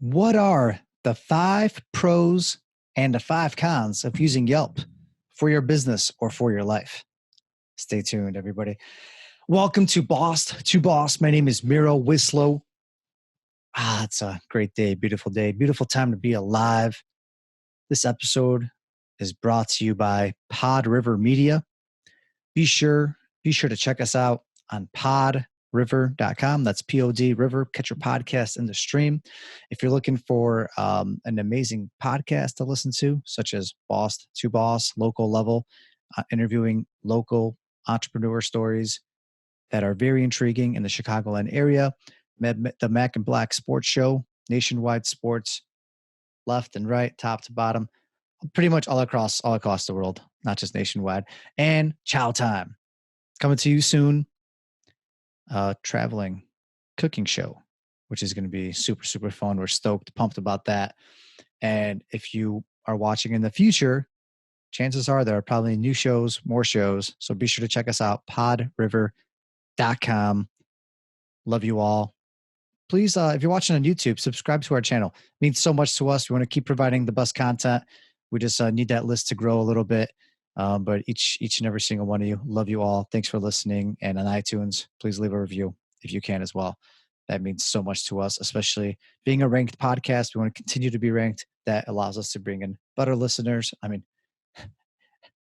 What are the 5 pros and the 5 cons of using Yelp for your business or for your life? Stay tuned, everybody. Welcome to Boss to Boss. My name is Miro Wislow. It's a great day, beautiful time to be alive. This episode is brought to you by PodRiver Media. Be sure to check us out on PodRiver.com. That's P-O-D River. Catch your podcast in the stream. If you're looking for an amazing podcast to listen to, such as Boss to Boss, local level, interviewing local entrepreneur stories that are very intriguing in the Chicagoland area, the Mac and Black Sports Show, nationwide sports, left and right, top to bottom, pretty much all across the world, not just nationwide, and Chow Time. Coming to you soon, traveling cooking show, which is going to be super fun. We're stoked, pumped about that. And if you are watching in the future, chances are there are probably new shows, more shows. So be sure to check us out, podriver.com. Love you all. Please, if you're watching on YouTube, subscribe to our channel. It means so much to us. We want to keep providing the best content. We just need that list to grow a little bit. But each and every single one of you, love you all. Thanks for listening. And on iTunes, please leave a review if you can as well. That means so much to us, especially being a ranked podcast. We want to continue to be ranked. That allows us to bring in better listeners. I mean,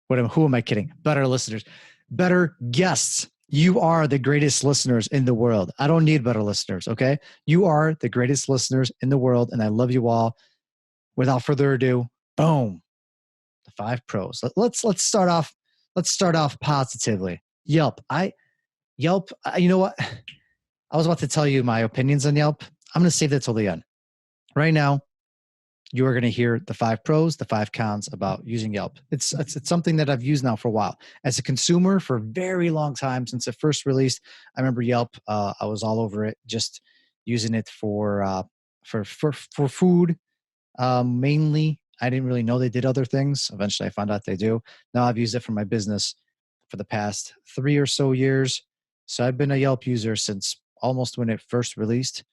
who am I kidding? Better listeners, better guests. You are the greatest listeners in the world. I don't need better listeners, okay? You are the greatest listeners in the world, and I love you all. Without further ado, boom. The 5 pros. Let's start off. Let's start off positively. Yelp. You know what? I was about to tell you my opinions on Yelp. I'm going to save that till the end. Right now, you are going to hear the 5 pros, the 5 cons about using Yelp. It's something that I've used now for a while. As a consumer for a very long time, since it first released, I remember Yelp. I was all over it, just using it for food mainly. I didn't really know they did other things. Eventually I found out they do. Now I've used it for my business for the past 3 or so years. So I've been a Yelp user since almost when it first released.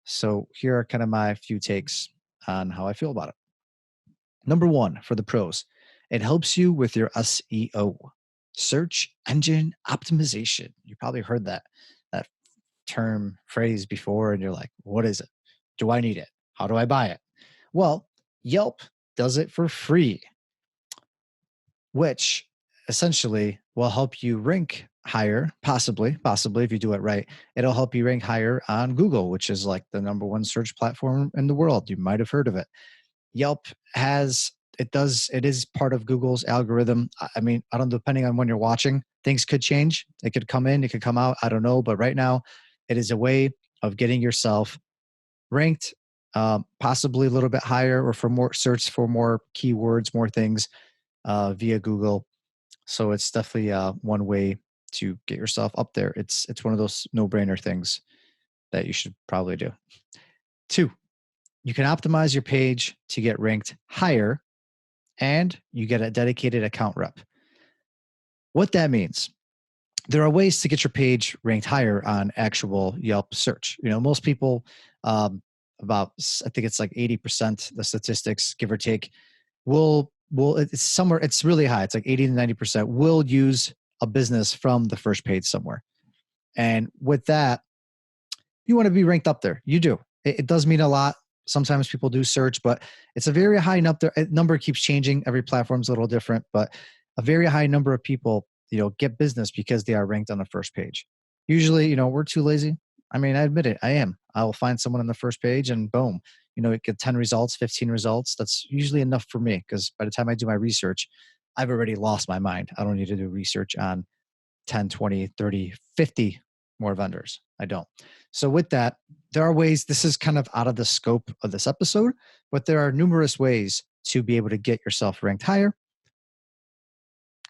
So here are kind of my few takes on how I feel about it. Number 1 for the pros, it helps you with your SEO, search engine optimization. You probably heard that phrase before and you're like, what is it? Do I need it? How do I buy it? Well, Yelp does it for free, which essentially will help you rank higher, possibly if you do it right. It'll help you rank higher on Google, which is like the #1 search platform in the world. You might have heard of it. Yelp it is part of Google's algorithm. I mean, I don't, depending on when you're watching, things could change. It could come in, it could come out. I don't know. But right now it is a way of getting yourself ranked, possibly a little bit higher, or for more search for more keywords, more things via Google. So it's definitely one way to get yourself up there. It's one of those no-brainer things that you should probably do. 2, you can optimize your page to get ranked higher, and you get a dedicated account rep. What that means, there are ways to get your page ranked higher on actual Yelp search. You know, most people, I think it's like 80%, the statistics, give or take, it's really high. It's like 80 to 90% will use a business from the first page somewhere. And with that, you want to be ranked up there. You do. It does mean a lot. Sometimes people do search, but it's a very high number keeps changing. Every platform's a little different, but a very high number of people, get business because they are ranked on the first page. Usually, we're too lazy. I mean, I admit it. I am. I will find someone on the first page and boom, it get 10 results, 15 results. That's usually enough for me because by the time I do my research, I've already lost my mind. I don't need to do research on 10, 20, 30, 50 more vendors. I don't. So with that, there are ways, this is kind of out of the scope of this episode, but there are numerous ways to be able to get yourself ranked higher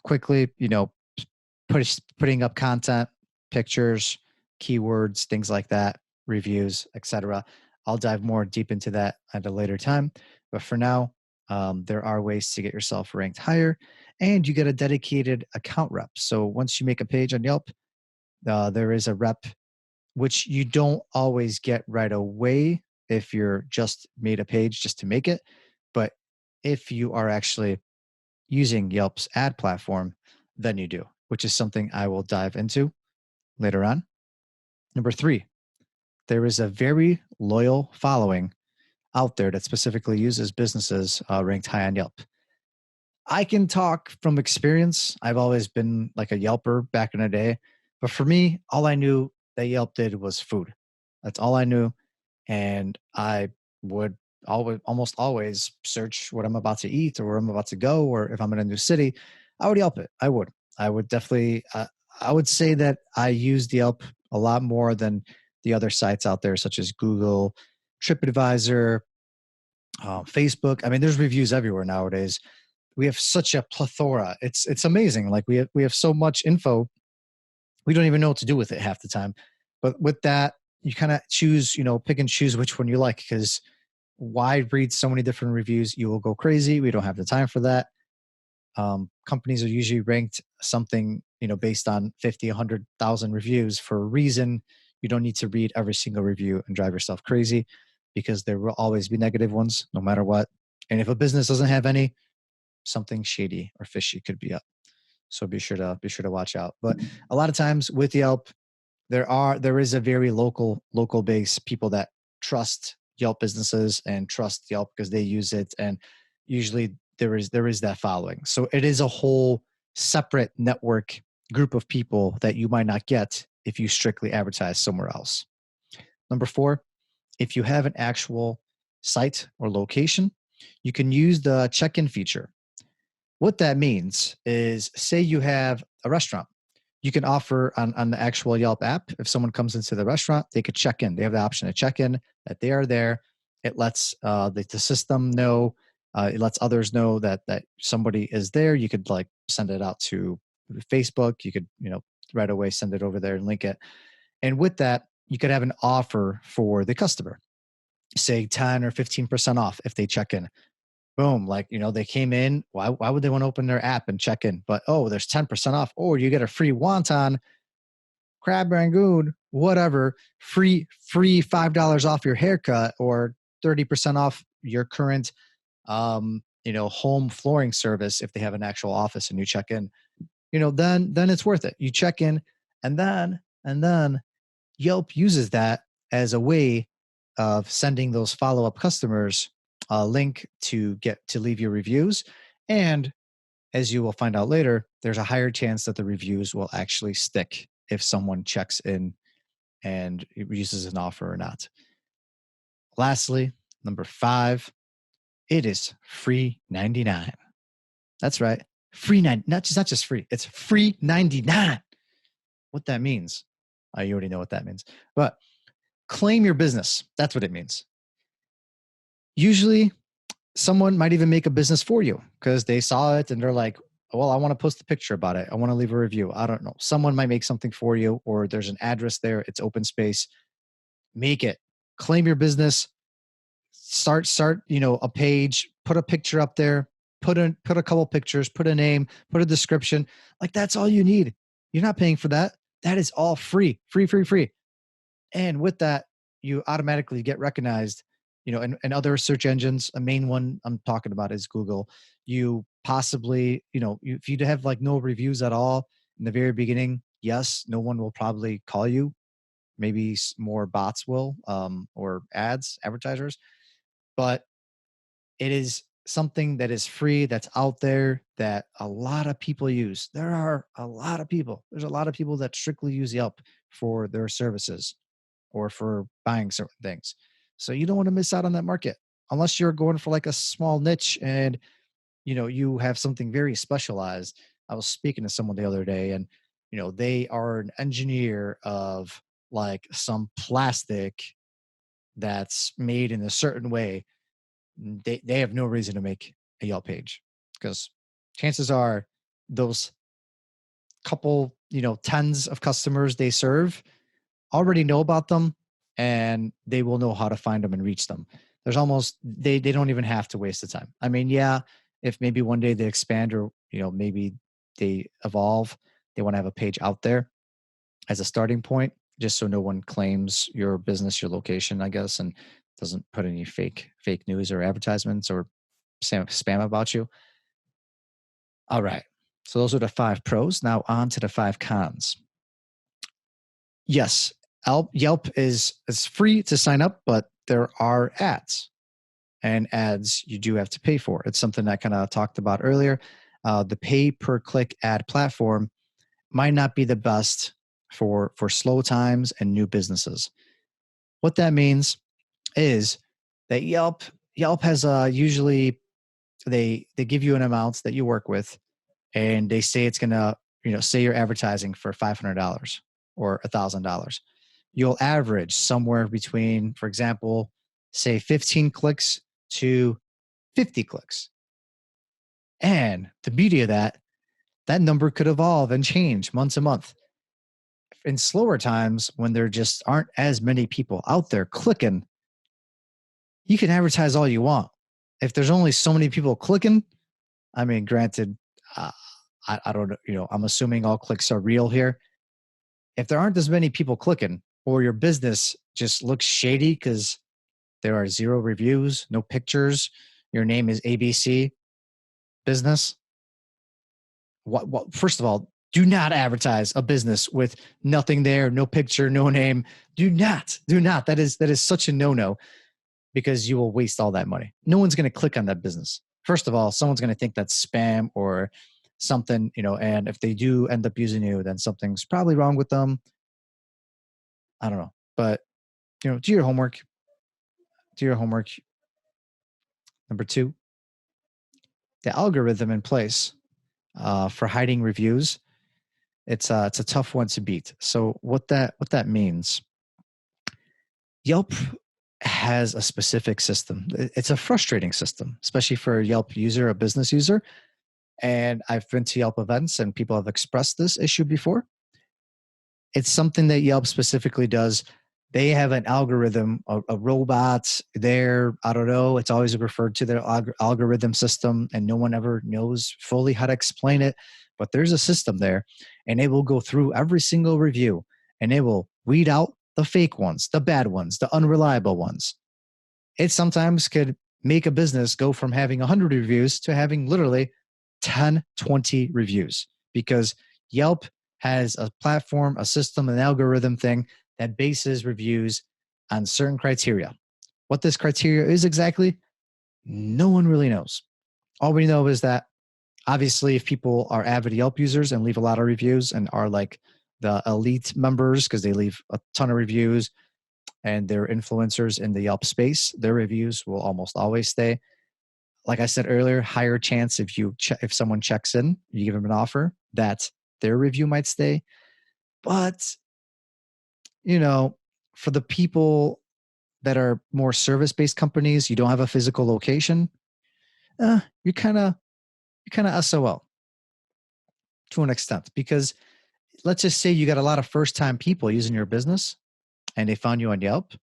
quickly, putting up content, pictures, keywords, things like that, reviews, etc. I'll dive more deep into that at a later time. But for now, there are ways to get yourself ranked higher, and you get a dedicated account rep. So once you make a page on Yelp, there is a rep, which you don't always get right away. if you're just made a page just to make it. But if you are actually using Yelp's ad platform, then you do, which is something I will dive into later on. Number three, there is a very loyal following out there that specifically uses businesses ranked high on Yelp. I can talk from experience. I've always been like a Yelper back in the day. But for me, all I knew that Yelp did was food. That's all I knew. And I would almost always search what I'm about to eat or where I'm about to go, or if I'm in a new city, I would Yelp it. I would definitely, I would say that I used Yelp a lot more than the other sites out there, such as Google, TripAdvisor, Facebook. I mean, there's reviews everywhere nowadays. We have such a plethora. It's amazing. Like we have so much info, we don't even know what to do with it half the time. But with that, you kind of choose, pick and choose which one you like, because why read so many different reviews? You will go crazy. We don't have the time for that. Companies are usually ranked something, based on 50, 100,000 reviews for a reason. You don't need to read every single review and drive yourself crazy, because there will always be negative ones no matter what. And if a business doesn't have any, something shady or fishy could be up. So be sure to watch out. But a lot of times with Yelp, there is a very local base people that trust Yelp businesses and trust Yelp because they use it, and usually there is that following. So it is a whole separate network group of people that you might not get if you strictly advertise somewhere else. Number four, if you have an actual site or location, you can use the check-in feature. What that means is, say you have a restaurant, you can offer on the actual Yelp app, if someone comes into the restaurant, they could check in. They have the option to check in, that they are there. It lets the system know, it lets others know that somebody is there. You could like send it out to Facebook. You could, right away send it over there and link it. And with that, you could have an offer for the customer, say 10 or 15% off if they check in. Boom, like, they came in. Why would they want to open their app and check in? But oh, there's 10% off, or you get a free wonton, crab rangoon, whatever, free $5 off your haircut, or 30% off your current home flooring service if they have an actual office and you check in. Then it's worth it. You check in, and then Yelp uses that as a way of sending those follow-up customers a link to get to leave your reviews. And as you will find out later, there's a higher chance that the reviews will actually stick if someone checks in and uses an offer or not. Lastly, number five, it is free 99. That's right. Free nine, not just free, it's free 99. What that means, you already know what that means. But claim your business. That's what it means. Usually, someone might even make a business for you because they saw it and they're like, well, I want to post a picture about it. I want to leave a review. I don't know. Someone might make something for you, or there's an address there. It's open space. Make it. Claim your business. Start, a page, put a picture up there, put a couple pictures, put a name, put a description. Like, that's all you need. You're not paying for that. That is all free, free, free, free. And with that, you automatically get recognized, and other search engines. A main one I'm talking about is Google. You possibly, if you have like no reviews at all in the very beginning, yes, no one will probably call you. Maybe more bots will, or advertisers, but it is something that is free, that's out there, that a lot of people use. There's a lot of people that strictly use Yelp for their services or for buying certain things. So you don't want to miss out on that market unless you're going for like a small niche and you have something very specialized. I was speaking to someone the other day, and they are an engineer of like some plastic that's made in a certain way. They have no reason to make a Yelp page, because chances are those couple, tens of customers they serve already know about them, and they will know how to find them and reach them. There's almost, they don't even have to waste the time. I mean, yeah, if maybe one day they expand, or maybe they evolve, they want to have a page out there as a starting point, just so no one claims your business, your location, I guess, and doesn't put any fake news or advertisements or spam about you. All right. So those are the 5 pros. Now on to the 5 cons. Yes, Yelp is free to sign up, but there are ads, and ads you do have to pay for. It's something I kind of talked about earlier. The pay per click ad platform might not be the best for slow times and new businesses. What that means is that Yelp has usually they give you an amount that you work with, and they say it's gonna, say you're advertising for $500 or $1,000. You'll average somewhere between, for example, say 15 clicks to 50 clicks. And the beauty of that number could evolve and change month to month. In slower times, when there just aren't as many people out there clicking, you can advertise all you want. If there's only so many people clicking, I mean, granted, uh, I don't know, I'm assuming all clicks are real here. If there aren't as many people clicking, or your business just looks shady because there are 0 reviews, no pictures, your name is ABC business. What first of all, do not advertise a business with nothing there, no picture, no name. Do not. That is such a no-no, because you will waste all that money. No one's going to click on that business. First of all, someone's going to think that's spam or something, and if they do end up using you, then something's probably wrong with them. I don't know. But, do your homework. Do your homework. Number 2, the algorithm in place for hiding reviews. It's a tough one to beat. So what that means, Yelp has a specific system. It's a frustrating system, especially for a Yelp user, a business user. And I've been to Yelp events and people have expressed this issue before. It's something that Yelp specifically does. They have an algorithm, a robot there. I don't know. It's always referred to their algorithm system, and no one ever knows fully how to explain it. But there's a system there, and it will go through every single review, and it will weed out the fake ones, the bad ones, the unreliable ones. It sometimes could make a business go from having 100 reviews to having literally 10, 20 reviews, because Yelp has a platform, a system, an algorithm thing that bases reviews on certain criteria. What this criteria is exactly, no one really knows. All we know is that obviously if people are avid Yelp users and leave a lot of reviews and are like the elite members because they leave a ton of reviews and they're influencers in the Yelp space, their reviews will almost always stay. Like I said earlier, higher chance if someone checks in, you give them an offer, that their review might stay. But, for the people that are more service-based companies, you don't have a physical location, you're kind of SOL to an extent, because let's just say you got a lot of first-time people using your business and they found you on Yelp.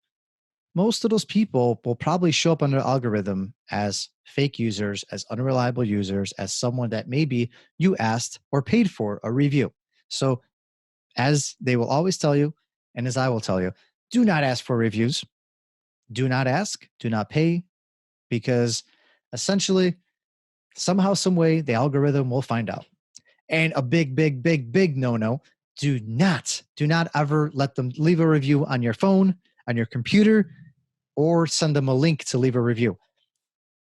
Most of those people will probably show up on their algorithm as fake users, as unreliable users, as someone that maybe you asked or paid for a review. So as they will always tell you, and as I will tell you, do not ask for reviews. Do not ask, do not pay, because essentially, somehow, some way, the algorithm will find out. And a big, big, big, big no-no, do not ever let them leave a review on your phone, on your computer, or send them a link to leave a review.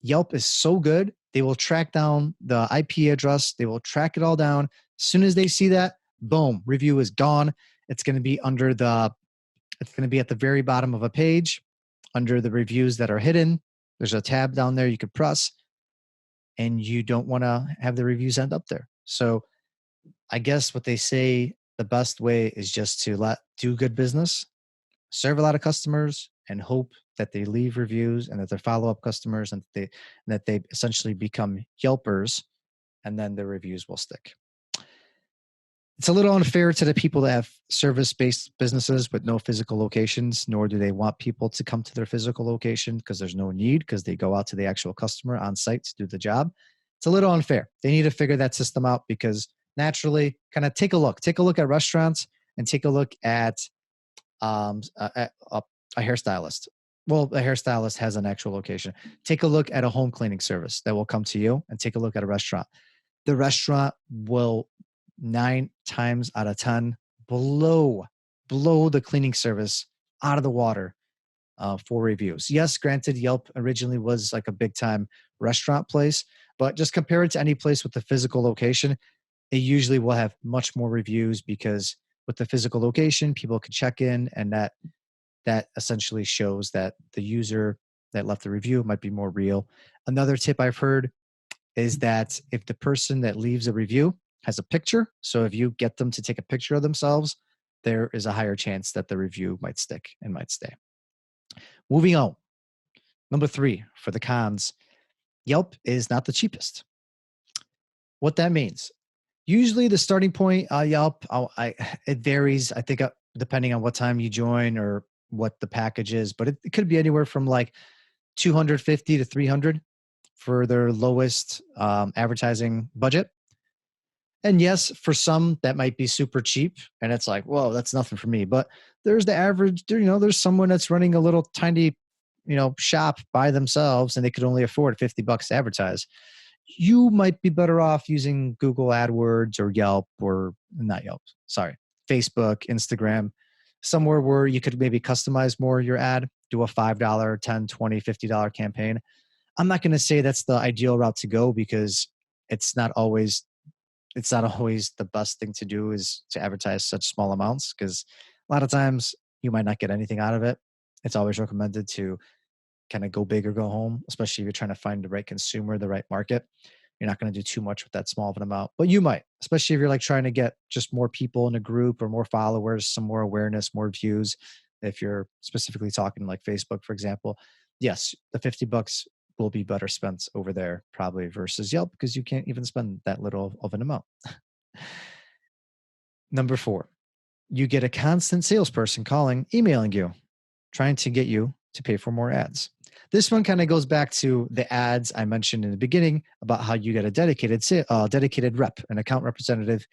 Yelp is so good. They will track down the IP address. They will track it all down. As soon as they see that, boom, review is gone. It's going to be it's going to be at the very bottom of a page under the reviews that are hidden. There's a tab down there you could press, and you don't want to have the reviews end up there. So I guess what they say, the best way is just to do good business, serve a lot of customers, and hope that they leave reviews and that they're follow-up customers, and that they essentially become Yelpers, and then their reviews will stick. It's a little unfair to the people that have service-based businesses with no physical locations, nor do they want people to come to their physical location because there's no need, because they go out to the actual customer on site to do the job. It's a little unfair. They need to figure that system out, because naturally, kind of take a look at restaurants and take a look at a hairstylist. well, a hairstylist has an actual location. Take a look at a home cleaning service that will come to you, and take a look at a restaurant. The restaurant will 9 times out of 10 blow, blow the cleaning service out of the water for reviews. Yes, granted, Yelp originally was like a big time restaurant place, but just compare it to any place with a physical location, it usually will have much more reviews because with the physical location, people can check in, and that essentially shows that the user that left the review might be more real. Another tip I've heard is that if the person that leaves a review has a picture, so if you get them to take a picture of themselves, there is a higher chance that the review might stick and might stay. Moving on. Number 3 for the cons, Yelp is not the cheapest. What that means, usually the starting point, Yelp, it varies. I think depending on what time you join or what the package is, but it could be anywhere from like 250 to 300 for their lowest advertising budget. And yes, for some that might be super cheap, and it's like, whoa, that's nothing for me. But there's the average. There's someone that's running a little tiny, shop by themselves, and they could only afford $50 to advertise. You might be better off using Google AdWords or Yelp, or not Yelp, sorry, Facebook, Instagram, somewhere where you could maybe customize more your ad, do a $5, 10, 20, $50 campaign. I'm not going to say that's the ideal route to go because it's not always the best thing to do is to advertise such small amounts, because a lot of times you might not get anything out of it. It's always recommended to kind of go big or go home, especially if you're trying to find the right consumer, the right market. You're not going to do too much with that small of an amount, but you might, especially if you're like trying to get just more people in a group or more followers, some more awareness, more views. If you're specifically talking like Facebook, for example, yes, the $50 will be better spent over there probably versus Yelp, because you can't even spend that little of an amount. Number 4, you get a constant salesperson calling, emailing you, trying to get you to pay for more ads. This one kind of goes back to the ads I mentioned in the beginning about how you get a dedicated rep, an account representative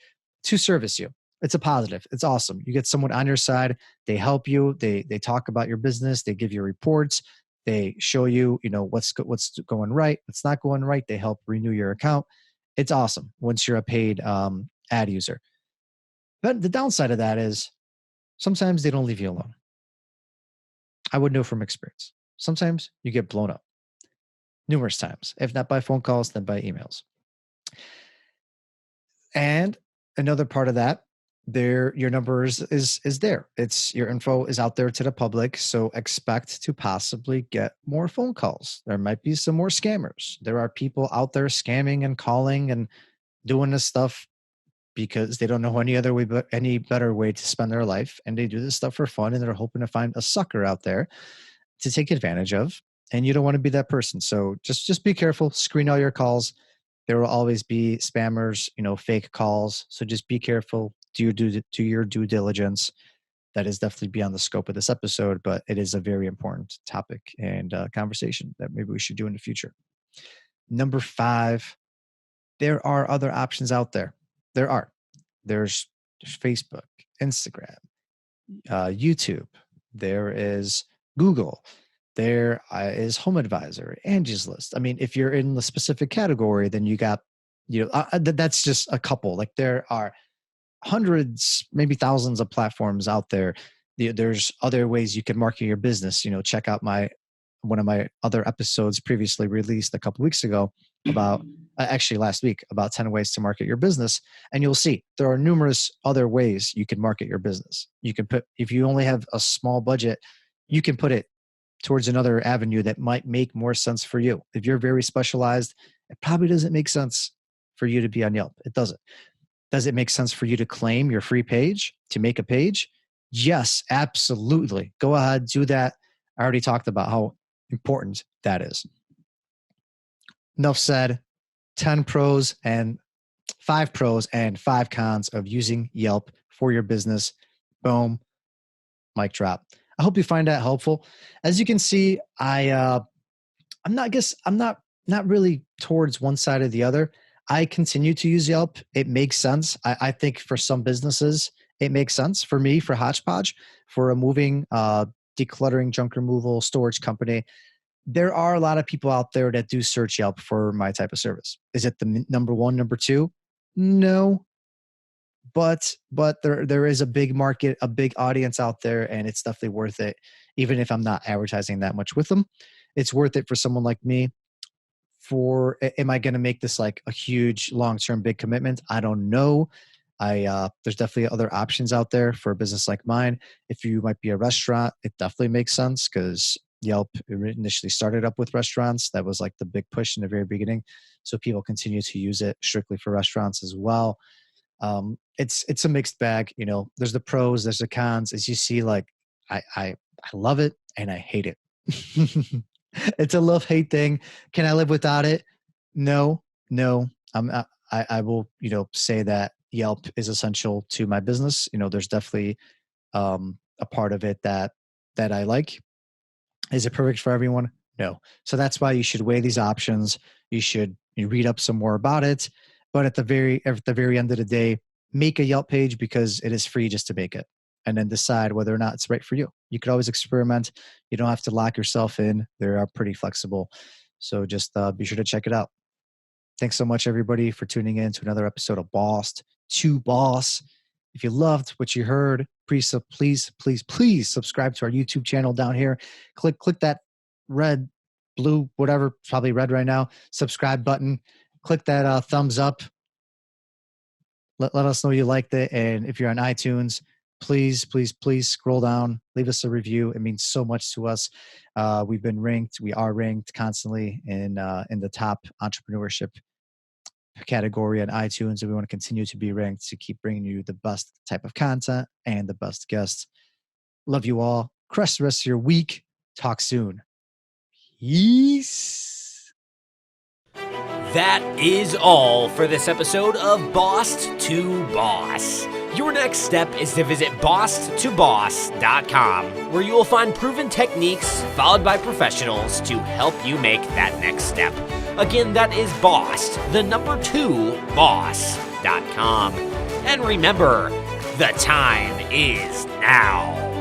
to service you. It's a positive. It's awesome. You get someone on your side. They help you. They talk about your business. They give you reports. They show you, what's going right, what's not going right. They help renew your account. It's awesome once you're a paid ad user. But the downside of that is sometimes they don't leave you alone. I would know from experience. Sometimes you get blown up numerous times, if not by phone calls, then by emails. And another part of that, your numbers is there. It's your info is out there to the public. So expect to possibly get more phone calls. There might be some more scammers. There are people out there scamming and calling and doing this stuff because they don't know any better way to spend their life. And they do this stuff for fun, and they're hoping to find a sucker out there to take advantage of. And you don't want to be that person. So just be careful, screen all your calls. There will always be spammers, fake calls. So just be careful. Do your due diligence. That is definitely beyond the scope of this episode, but it is a very important topic and conversation that maybe we should do in the future. Number 5, there are other options out there. There's Facebook, Instagram, YouTube. There is Google. There is Home Advisor, Angie's List. I mean, if you're in the specific category, then you got, that's just a couple. Like there are hundreds, maybe thousands of platforms out there. There's other ways you can market your business. Check out one of my other episodes previously released a couple weeks ago about, actually last week, about 10 ways to market your business. And you'll see there are numerous other ways you can market your business. You can if you only have a small budget, you can put it towards another avenue that might make more sense for you. If you're very specialized, it probably doesn't make sense for you to be on Yelp. It doesn't. Does it make sense for you to claim your free page, to make a page? Yes, absolutely. Go ahead, do that. I already talked about how important that is. Enough said. 5 pros and 5 cons of using Yelp for your business. Boom. Mic drop. I hope you find that helpful. As you can see, I'm not really towards one side or the other. I continue to use Yelp. It makes sense. I think for some businesses, it makes sense. For me, for Hodgepodge, for a moving decluttering, junk removal, storage company. There are a lot of people out there that do search Yelp for my type of service. Is it the number one, number two? No, but there is a big market, a big audience out there, and it's definitely worth it. Even if I'm not advertising that much with them, it's worth it for someone like me. Am I going to make this like a huge long-term big commitment? I don't know. There's definitely other options out there for a business like mine. If you might be a restaurant, it definitely makes sense because Yelp initially started up with restaurants. That was like the big push in the very beginning. So people continue to use it strictly for restaurants as well. It's a mixed bag. There's the pros, there's the cons. As you see, like I love it and I hate it. It's a love hate thing. Can I live without it? No, no. I will say that Yelp is essential to my business. There's definitely a part of it that I like. Is it perfect for everyone? No. So that's why you should weigh these options. You read up some more about it. But at the very end of the day, make a Yelp page because it is free just to make it, and then decide whether or not it's right for you. You could always experiment. You don't have to lock yourself in. They are pretty flexible. So just be sure to check it out. Thanks so much, everybody, for tuning in to another episode of Boss to Boss. If you loved what you heard, please subscribe to our YouTube channel down here. Click that red, blue, whatever, probably red right now, subscribe button. Click that thumbs up. Let us know you liked it. And if you're on iTunes, please scroll down, leave us a review. It means so much to us. We are ranked constantly in the top entrepreneurship category on iTunes, and we want to continue to be ranked to keep bringing you the best type of content and the best guests. Love you all. Crush the rest of your week. Talk soon. Peace. That is all for this episode of Boss to Boss. Your next step is to visit bosstoboss.com, where you will find proven techniques followed by professionals to help you make that next step. Again, that is boss2boss.com. And remember, the time is now.